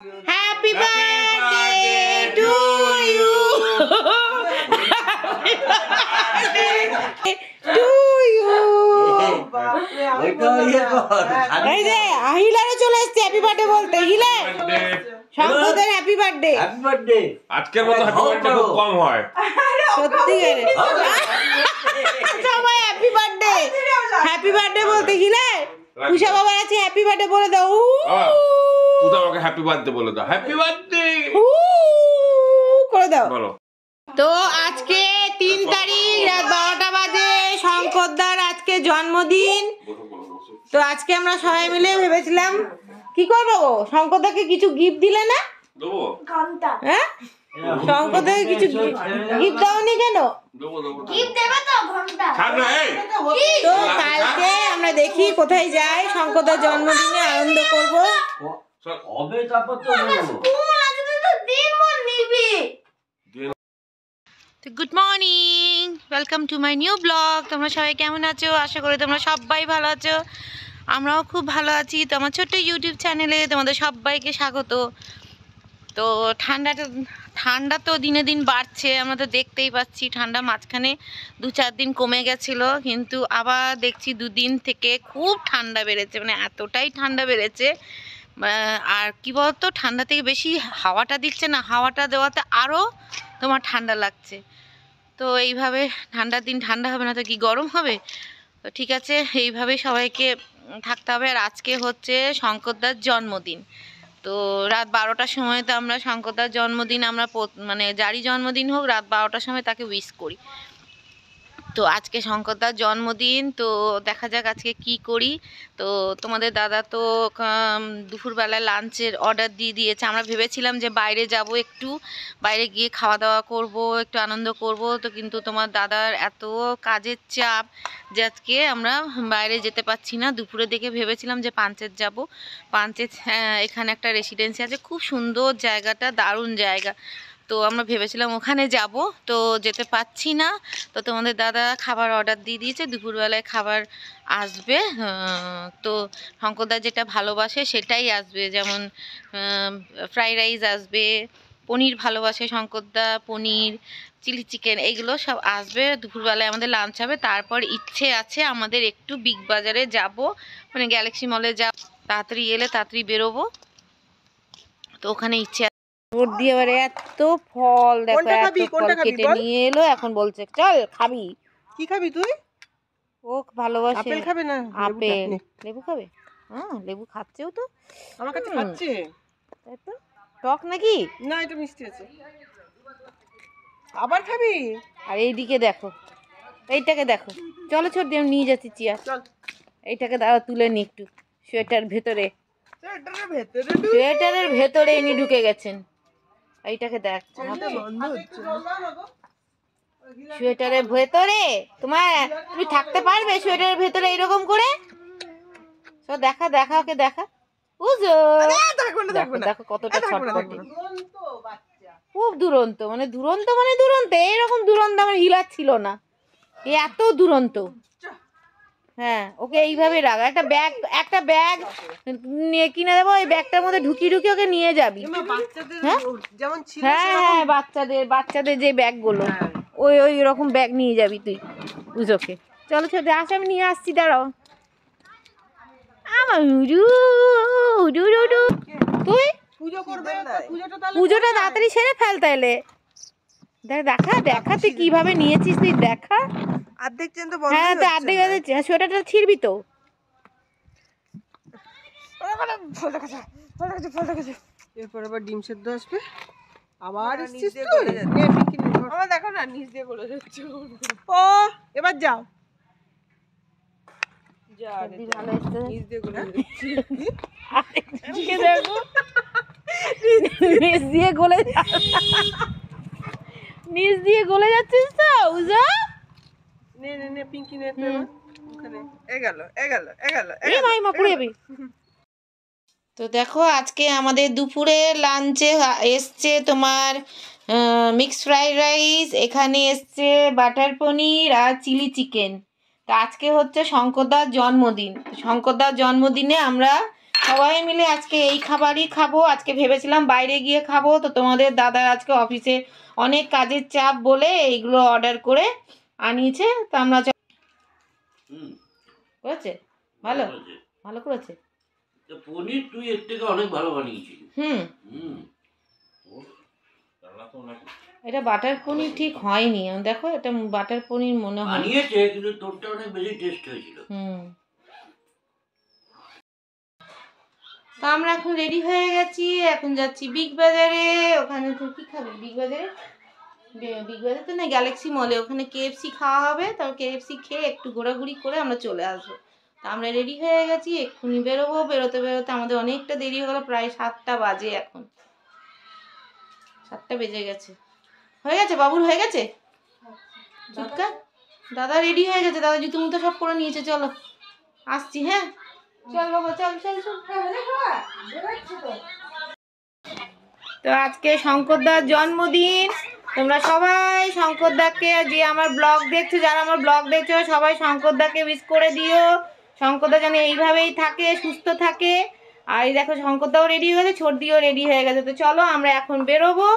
Happy birthday to you. Happy birthday to you. এই যে আহিলারে চলে এসেছে হ্যাপি বার্থডে বলতে। হিলে শঙ্করদের হ্যাপি বার্থডে। Happy birthday. আজকের মতো হ্যাপি বার্থডে খুব কম হয়। সত্যি করে সবাই হ্যাপি বার্থডে হ্যাপি বার্থডে বলতে। হিলে উষা বাবার আছে হ্যাপি বার্থডে বলে দাও। তুই তো আমাকে হ্যাপি বার্থডে বলে দাও। হ্যাপি বার্থডে করে দাও। বলো। তো আজকে 3 তারিখ রাত 12টা বাজে শঙ্করদার আজকে জন্মদিন। তো আজকে আমরা সবাই মিলে ভেবেছিলাম কি করবো গো, শঙ্করদাকে কিছু গিফট দিলে না? দেবো ঘন্টা। হ্যাঁ শঙ্করদাকে কিছু গিফট দাওনি কেন? দেবো দেবো গিফট দেবে তো ঘন্টা। থাক না এই। তো কালকে আমরা দেখি কোথায় যাই, শঙ্করদার জন্মদিনে আনন্দ করব। হবে তারপর তো স্কুল আছে তো দিনভর নিবি। তো good morning, welcome to my new blog. তোমরা সবাই কেমন আছো? আশা করি তোমরা সবাই ভালো আছো, আমরাও খুব ভালো আছি। তো আমার ছোট্ট ইউটিউব চ্যানেলে তোমাদের সবাইকে স্বাগত। তো ঠান্ডা তো দিনে দিন বাড়ছে, আমরা তো দেখতেই পাচ্ছি। ঠান্ডা মাঝখানে 2-4 দিন কমে গেছিলো, কিন্তু আবার দেখছি 2 দিন থেকে খুব ঠান্ডা বেড়েছে, মানে এতটাই ঠান্ডা বেড়েছে। আর কি বলতো, ঠান্ডা থেকে বেশি হাওয়াটা দিচ্ছে না, হাওয়াটা দেওয়াতে আরও তোমার ঠান্ডা লাগছে। তো এইভাবে ঠান্ডার দিন ঠান্ডা হবে না তো কি গরম হবে? তো ঠিক আছে, এইভাবে সবাইকে থাকতে হবে। আর আজকে হচ্ছে শঙ্করদার জন্মদিন। তো রাত 12টার সময় তো আমরা শঙ্করদার জন্মদিন আমরা মানে যারই জন্মদিন হোক রাত 12টার সময় তাকে উইশ করি। তো আজকে শঙ্করদার জন্মদিন, তো দেখা যাক আজকে কি করি। তো তোমাদের দাদা তো দুপুরবেলা লাঞ্চের অর্ডার দিয়ে দিয়েছে। আমরা ভেবেছিলাম যে বাইরে যাব, একটু বাইরে গিয়ে খাওয়া দাওয়া করব, একটু আনন্দ করব। তো কিন্তু তোমার দাদার এত কাজের চাপ যে আজকে আমরা বাইরে যেতে পারছি না। দুপুরে দেখে ভেবেছিলাম যে পাঞ্চেত যাব। পাঞ্চেত এখানে একটা রেসিডেন্সি আছে, খুব সুন্দর জায়গাটা, দারুণ জায়গা। তো আমরা ভেবেছিলাম ওখানে যাব, তো যেতে পারছি না। তো তোমাদের দাদা খাবার অর্ডার দিয়ে দিয়েছে, দুপুরবেলায় খাবার আসবে। তো শঙ্করদা যেটা ভালোবাসে সেটাই আসবে, যেমন ফ্রাইড রাইস আসবে, পনির ভালোবাসে শঙ্করদা, পনির, চিলি চিকেন, এইগুলো সব আসবে। দুপুরবেলায় আমাদের লাঞ্চ হবে। তারপর ইচ্ছে আছে আমাদের একটু বিগ বাজারে যাব, মানে গ্যালাক্সি মলে যাব। তাড়াতাড়ি এলে তাড়াতাড়ি বেরোবো, তো ওখানে ইচ্ছে রোড দিয়ে এবারে এত ফল দেখো, এত ফল কেটে নিয়ে এলো। এখন বলছে চল খাবি। কি খাবি তুই? ও ভালোবাসে আপেল খাবে না? আপেল, লেবু খাবে। হ্যাঁ লেবু খাচ্ছেও তো, আমার কাছে খাচ্ছে। তাই তো, টক নাকি? না এটা মিষ্টি আছে। আবার খাবি? আর এইদিকে দেখো, এইটাকে দেখো, চলো ছোট দিয়ে নিয়ে যাচ্ছি চেয়ার। চল এইটাকে দাঁড়া তুলে নি একটু, সোয়েটার ভেতরে, সোয়েটারের ভেতরে সোয়েটারের ভেতরে ইনি ঢুকে গেছেন। এইটাকে দেখ, বন্ধ হচ্ছে। সোয়েটারের ভেতরে তুমি থাকতে পারবে সোয়েটারের ভেতরে এরকম করে? তো দেখা দেখা ওকে দেখা, বুঝো দেখো কতটা ছটফটে, খুব দুরন্ত, মানে দুরন্ত এরকম দুরন্ত আমার হিলার ছিল না, এত দুরন্ত। হ্যাঁ ওকে এইভাবে রাখ। একটা ব্যাগ নিয়ে কিনে দেবো, ওই ব্যাগটার মধ্যে ঢুকিয়ে ওকে নিয়ে যাবি। হ্যাঁ হ্যাঁ বাচ্চাদের যে ব্যাগগুলো, ওই রকম ব্যাগ নিয়ে যাবি তুই পুজোকে। চলো ছোট আসো, আমি নিয়ে আসছি, দাঁড়াও। আমার তুই পুজোটা তাড়াতাড়ি সেরে ফেল তাইলে। দেখা তুই কিভাবে নিয়েছিস, তুই দেখা। অর্ধেক চেন তো হ্যাঁ তো অর্ধেক সোয়েটারটা ছিড়বি তো। এরপর আবার ডিম সেদ্ধ আসবে। আবার আসছিস তুই? আমার দেখো না নিচ দিয়ে গলে যাচ্ছে। ও এবার যাও। ভালো এসছে। নিচ দিয়ে গলে যাচ্ছে। নিচ দিয়ে গলে যাচ্ছিস তো উজা। নে পিঙ্কি নে তো ওখানে। এ গেল। মাইমা পুড়ে যাবি। তো দেখো আজকে আমাদের দুপুরে লাঞ্চে এসছে তোমার মিক্সড ফ্রাইড রাইস, এখানে এসছে বাটার পনির আর চিলি চিকেন। তো আজকে হচ্ছে শঙ্করদার জন্মদিন। শঙ্করদার জন্মদিনে আমরা সবাই মিলে আজকে এই খাবারই খাবো। আজকে ভেবেছিলাম বাইরে গিয়ে খাবো, তো তোমাদের দাদার আজকে অফিসে অনেক কাজের চাপ বলে এইগুলো অর্ডার করে আনিয়েছে। তো আমরা করেছে ভালো, ভালো করেছে। পনির তুই এর থেকে অনেক ভালো বানিয়েছিস। এটা বাটার পনির ঠিক হয়নি, দেখো এটা বাটার পনির মনে হয় বানিয়েছে, কিন্তু তোরটা অনেক বেশি টেস্ট হয়েছিল। তো আমরা এখন রেডি হয়ে গেছি, এখন যাচ্ছি বিগ বাজারে। ওখানে তো কি খাবে বিগ বাজারে? বিগ বাজার তো না, গ্যালাক্সি মলে, ওখানে কেএফসি খাওয়া হবে। তারপর কেএফসি খেয়ে একটু ঘোরাঘুরি করে আমরা চলে আসবো। তো আমরা রেডি হয়ে গেছি, এক্ষুনি বেরোবো। বেরোতে বেরোতে আমাদের অনেকটা দেরি হয়ে গেলো, প্রায় 7টা বাজে। এখন 7টা বেজে গেছে। হয়ে গেছে বাবুর, হয়ে গেছে ঝুটকা। দাদা রেডি হয়ে গেছে, দাদা জুতো মুতো সব করে নিয়েছে। চলো আসছি, হ্যাঁ চল বাবা, চল চল চল। তো আজকে শঙ্করদার জন্মদিন। তোমরা সবাই শঙ্করদাকে, যে আমার ব্লগ দেখছো, যারা আমার ব্লগ দেখছো সবাই শঙ্করদাকে উইশ করে দিও। শঙ্করদা যেন এইভাবেই থাকে, সুস্থ থাকে। আর এই দেখো শঙ্করদাও রেডি হয়ে গেছে, ছোটদিও রেডি হয়ে গেছে। তো চলো আমরা এখন বেরোবো।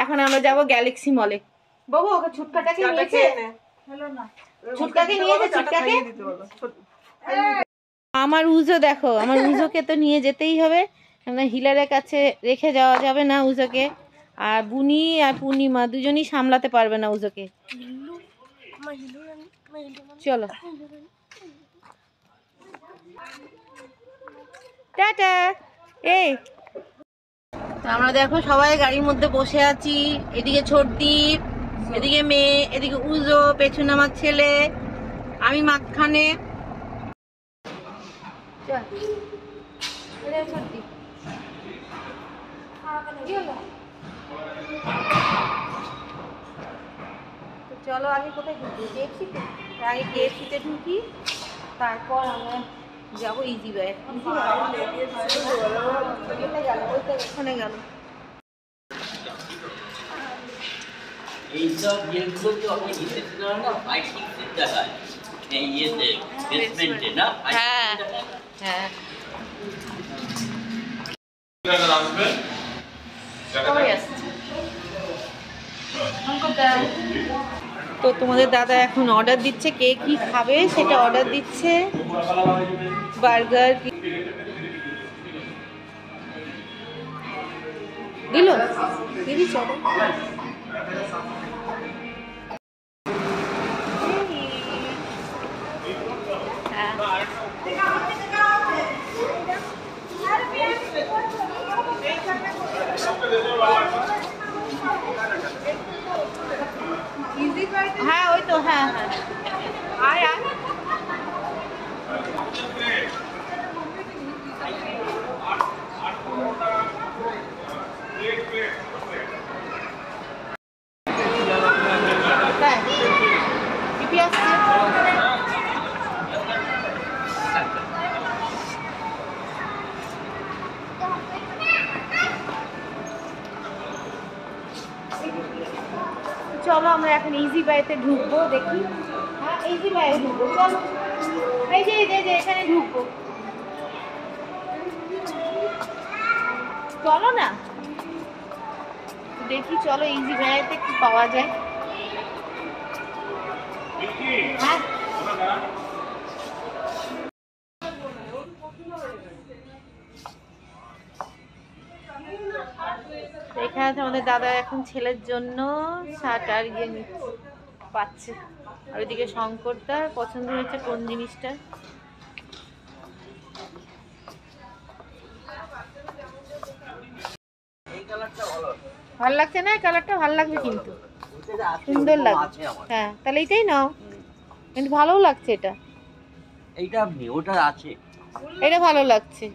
এখন আমরা যাবো গ্যালাক্সি মলে। বাবু ওকে ছুটকাটাকে নিয়েছে, ছুটকাকে নিয়েছে, ছুটকাকে। আমার উজো দেখো, আমার উজোকে তো নিয়ে যেতেই হবে, কেননা হিলারের কাছে রেখে যাওয়া যাবে না উজোকে। আর বুনি আর পূর্ণিমা দুজনই সামলাতে পারবে না উজোকে। চলো টাটা। এই তো আমরা দেখো সবাই গাড়ির মধ্যে বসে আছি। এদিকে ছোটদীপ, এদিকে মেয়ে, এদিকে উজো, পেছনে আমার ছেলে, আমি মাঝখানে। চলো আগে কোথায় ঢুকি? কেএফসিতে। আগে কেএফসিতে ঢুকি, তারপর আমরা যাবো ইজি বাই। ওখানে গেল। এইসব যেগুলো তো আমি দিতেছি না, ফাইটিং সিটটা হয় এই ইয়েতে, বেসমেন্টে না। হ্যাঁ হ্যাঁ। তো তোমাদের দাদা এখন অর্ডার দিচ্ছে, কে কি খাবে সেটা অর্ডার দিচ্ছে। বার্গার দিল, দিদি চলো। হ্যাঁ ওই তো, হ্যাঁ হ্যাঁ আয় আয়। পিপি আসছে। চলো আমরা এখন ইজি বাইতে ঢুকবো, দেখি। হ্যাঁ ইজি বাইতে ঢুকবো, চলো। এই যে এখানে ঢুকবো, চলো না দেখি। চলো ইজি বাইতে কি পাওয়া যায়। হ্যাঁ এখানে আছে আমাদের দাদা, এখন ছেলের জন্য শার্ট আর ইয়ে পাচ্ছে। আর ওইদিকে শঙ্করদার পছন্দ হয়েছে কোন জিনিসটা। ভালো লাগছে না? কালারটা ভালো লাগবে, কিন্তু সুন্দর লাগছে। হ্যাঁ তাহলে এইটাই নাও, কিন্তু ভালোও লাগছে এটা। এইটা ওটা আছে, এটা ভালো লাগছে।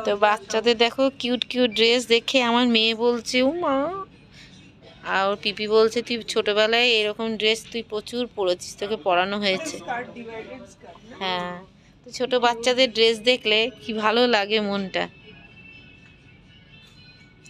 তো বাচ্চাদের দেখো কিউট কিউট ড্রেস দেখে আমার মেয়ে বলছে ও মা, আর পিপি বলছে তুই ছোটবেলায় এরকম ড্রেস তুই প্রচুর পরেছিস, তোকে পরানো হয়েছে। হ্যাঁ, তো ছোট বাচ্চাদের ড্রেস দেখলে কি ভালো লাগে মনটা।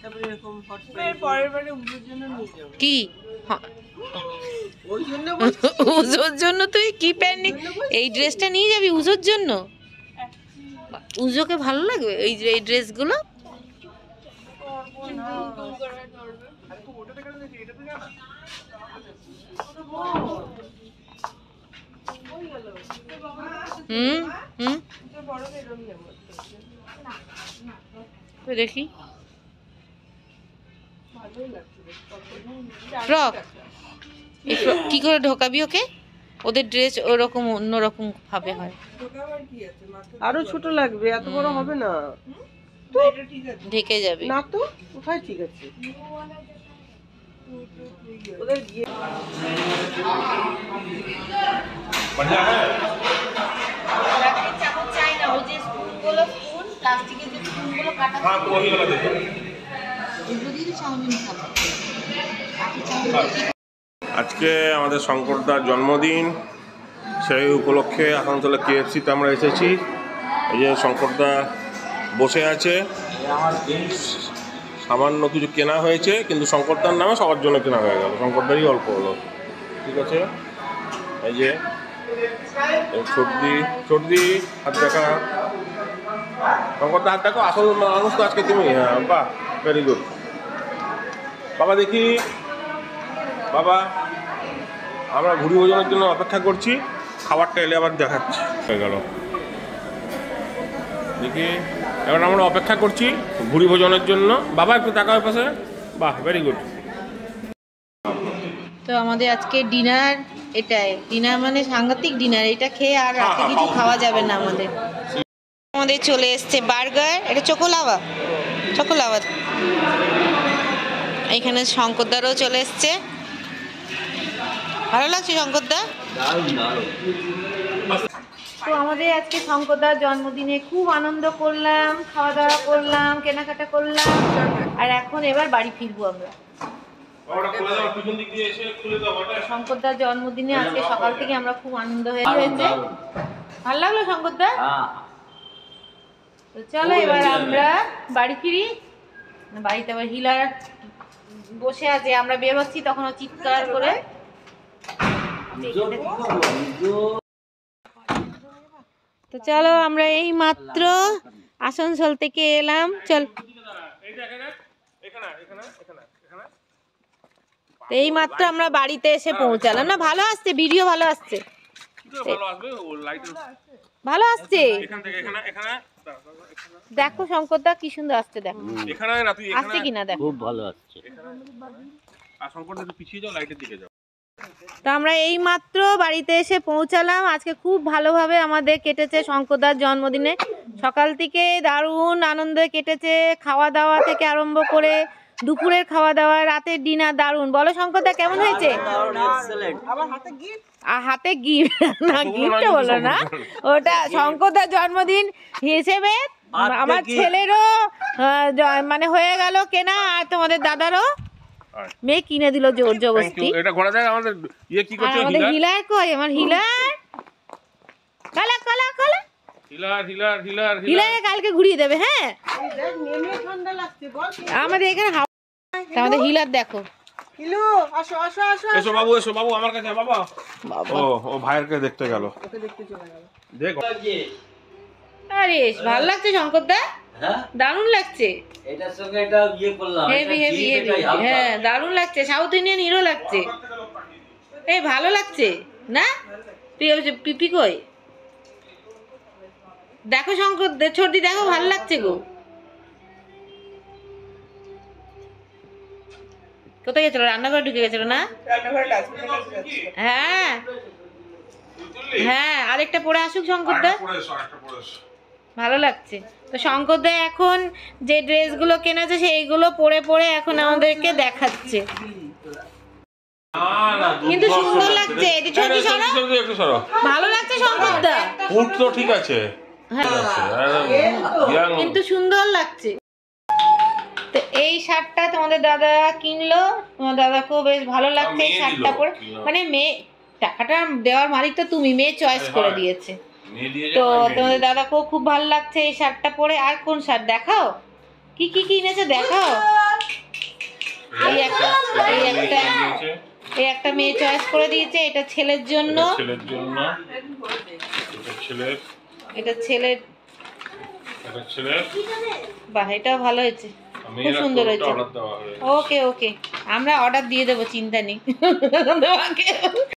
তারপরে এরকম হট প্যান্ট পরের বারে উজোর জন্য নিয়ে যাবো। কি হ্যাঁ, ওই জন্য উজোর জন্য তুই কি প্যান্ট এই ড্রেসটা নিয়ে যাবি উজোর জন্য? উজোকে ভালো লাগবে এই ড্রেসগুলো? হুম হুম তো দেখি ফ্রক কি করে ঢোকাবি ওকে? ওদের ড্রেস ওরকম অন্যরকম ভাবে হয়। আরো ছোট লাগবে, এত বড় হবে না। ঢেকে যাবে না তো কোথায় ঠিক আছে ওদের গিয়ে बढ़िया है हाँ तो वही वाला देखो আজকে আমাদের শঙ্করদার জন্মদিন, সেই উপলক্ষে আসানসোলে KFC-তে আমরা এসেছি। এই যে শঙ্করদা বসে আছে, সামান্য কিছু কেনা হয়েছে কিন্তু শঙ্করদার নামে সবার জন্য কেনা হয়ে গেল, শঙ্করদারই অল্প হলো। ঠিক আছে, এই যে সর্দি হাত দেখা, শঙ্করদা হাত দেখো, আসল মানুষ তো আজকে তুমি। হ্যাঁ বাহ, ভেরি গুড। বাবা দেখি, বাবা আমরা ভুড়ি ভোজনের জন্য অপেক্ষা করছি, খাবারটা এলে আবার দেখাচ্ছি। হয়ে গেল দেখি, এবার আমরা অপেক্ষা করছি ভুড়ি ভোজনের জন্য। বাবা একটু তাকাও পাশে, বাহ ভেরি গুড। তো আমাদের আজকে ডিনার এটাই, ডিনার মানে সাংঘাতিক ডিনার। এটা খেয়ে আর রাতে কিছু খাওয়া যাবে না আমাদের। আমাদের চলে এসছে বার্গার, এটা চকোলাভা, এখানে শঙ্করদারও চলে এসছে। ভালো লাগছে শঙ্করদা? তো আমাদের আজকে শঙ্করদার জন্মদিনে খুব আনন্দ করলাম, খাওয়া দাওয়া করলাম, কেনাকাটা করলাম, আর এখন এবার বাড়ি ফিরবো আমরা। শঙ্করদার জন্মদিনে আজকে সকাল থেকে আমরা খুব আনন্দ হয়েছে। ভালো লাগলো শঙ্করদা? তো চলো এবার আমরা বাড়ি ফিরি। বাড়িতে আবার হিলার বসে আছে, আমরা বেরোচ্ছি তখন ও চিৎকার করে। তো চলো আমরা এই মাত্র আসানসোল থেকে এলাম। চল, এই মাত্র আমরা বাড়িতে এসে পৌঁছালাম। না ভালো আসছে ভিডিও, ভালো আসছে, ভালো আসছে। দেখো শঙ্করদা কি সুন্দর আসছে, দেখো আসছে কিনা দেখো, খুব ভালো আসছে। তো আমরা এই মাত্র বাড়িতে এসে পৌঁছালাম। আজকে খুব ভালোভাবে আমাদের কেটেছে শঙ্করদার জন্মদিনে, সকাল থেকে দারুণ আনন্দে কেটেছে। খাওয়া দাওয়া থেকে আরম্ভ করে দুপুরের খাওয়া দাওয়া, রাতের ডিনার দারুণ। বলো শঙ্করদা কেমন হয়েছে? হাতে গিফট না, গিফট বলো না, ওটা শঙ্করদার জন্মদিন হিসেবে আমার ছেলেরও মানে হয়ে গেল কেনা, আর তোমাদের দাদারও মেয়ে কিনে দিল জোর জবরদস্তি। এটা ঘোরা যায় আমাদের ইয়ে কি করছে? আমাদের হিলার কই? আমার হিলার কালা কালা কালা হিলার কালকে ঘুরিয়ে দেবে। হ্যাঁ আমাদের এখানে আমাদের হিলার দেখো। হিলু আসো আসো আসো এসো বাবু, এসো বাবু আমার কাছে। বাবা ও ভাইয়েরকে দেখতে গেল, ওকে দেখতে চলে গেল। দেখো আরে ভালো লাগছে শঙ্করদা, হ্যাঁ দারুণ লাগছে। এটার সঙ্গে এটা ইয়ে করলাম, হেভি হেভি হেভি, হ্যাঁ দারুণ লাগছে, সাউথ ইন্ডিয়ান হিরো লাগছে। এই ভালো লাগছে না? পিপি কই দেখো, শঙ্কর ছোটি দেখো, ভালো লাগছে গো। কোথায় গেছিল? রান্নাঘরে ঢুকে গেছিল না? হ্যাঁ হ্যাঁ, আরেকটা পরে আসুক শঙ্করদা, ভালো লাগছে। তো শঙ্করদা এখন যে ড্রেসগুলো কেনেছে সেইগুলো পরে পরে এখন আমাদেরকে দেখাচ্ছে, কিন্তু সুন্দর লাগছে। এটি ছোটি সরো, ভালো লাগছে শঙ্করদা, ফুট তো ঠিক আছে, কিন্তু সুন্দর লাগছে। তো এই শার্টটা তোমাদের দাদা কিনলো, তোমার দাদাকেও বেশ ভালো লাগছে এই শার্টটা পরে। মানে মেয়ে টাকাটা দেওয়ার মালিক তো তুমি, মেয়ে চয়েস করে দিয়েছে। তো তোমাদের দাদাকেও খুব ভালো লাগছে এই শার্টটা পরে। আর কোন শার্ট দেখাও, কি কি কিনেছে দেখাও। এই একটা মেয়ে চয়েস করে দিয়েছে, এটা ছেলের জন্য, ছেলের জন্য, এটা ছেলের, বাহ এটাও ভালো হয়েছে, খুব সুন্দর হয়েছে। ওকে ওকে, আমরা অর্ডার দিয়ে দেবো, চিন্তা নেই।